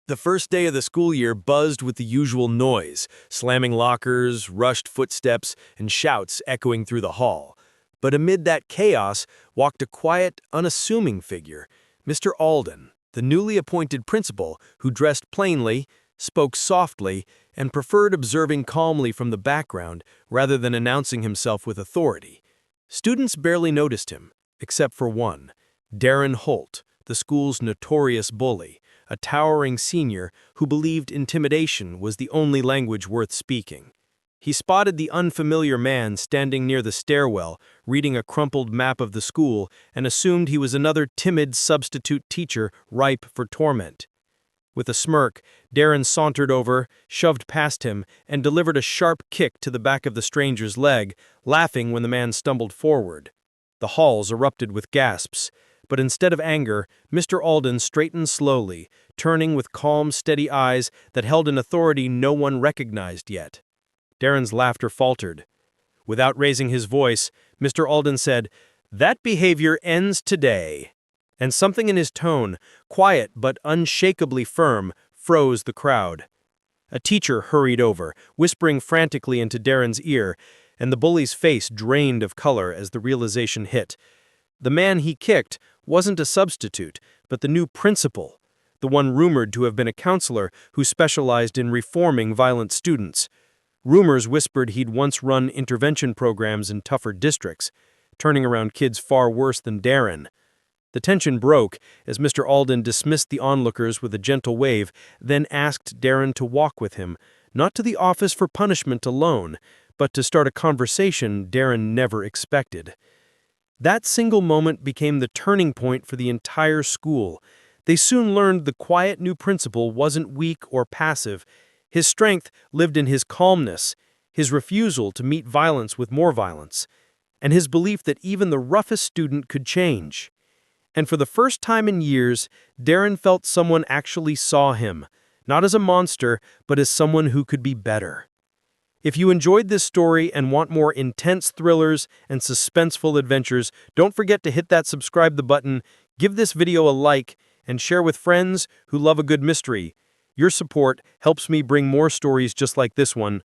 The first day of the school year buzzed with the usual noise, slamming lockers, rushed footsteps, and shouts echoing through the hall. But amid that chaos walked a quiet, unassuming figure, Mr. Alden, the newly appointed principal who dressed plainly, spoke softly, and preferred observing calmly from the background rather than announcing himself with authority. Students barely noticed him, except for one, Darren Holt, the school's notorious bully, a towering senior who believed intimidation was the only language worth speaking. He spotted the unfamiliar man standing near the stairwell, reading a crumpled map of the school, and assumed he was another timid substitute teacher ripe for torment. With a smirk, Darren sauntered over, shoved past him, and delivered a sharp kick to the back of the stranger's leg, laughing when the man stumbled forward. The halls erupted with gasps. But instead of anger, Mr. Alden straightened slowly, turning with calm, steady eyes that held an authority no one recognized yet. Darren's laughter faltered. Without raising his voice, Mr. Alden said, "That behavior ends today." And something in his tone, quiet but unshakably firm, froze the crowd. A teacher hurried over, whispering frantically into Darren's ear, and the bully's face drained of color as the realization hit. The man he kicked wasn't a substitute, but the new principal, the one rumored to have been a counselor who specialized in reforming violent students. Rumors whispered he'd once run intervention programs in tougher districts, turning around kids far worse than Darren. The tension broke as Mr. Alden dismissed the onlookers with a gentle wave, then asked Darren to walk with him, not to the office for punishment alone, but to start a conversation Darren never expected. That single moment became the turning point for the entire school. They soon learned the quiet new principal wasn't weak or passive. His strength lived in his calmness, his refusal to meet violence with more violence, and his belief that even the roughest student could change. And for the first time in years, Darren felt someone actually saw him, not as a monster, but as someone who could be better. If you enjoyed this story and want more intense thrillers and suspenseful adventures, don't forget to hit that subscribe button, give this video a like, and share with friends who love a good mystery. Your support helps me bring more stories just like this one.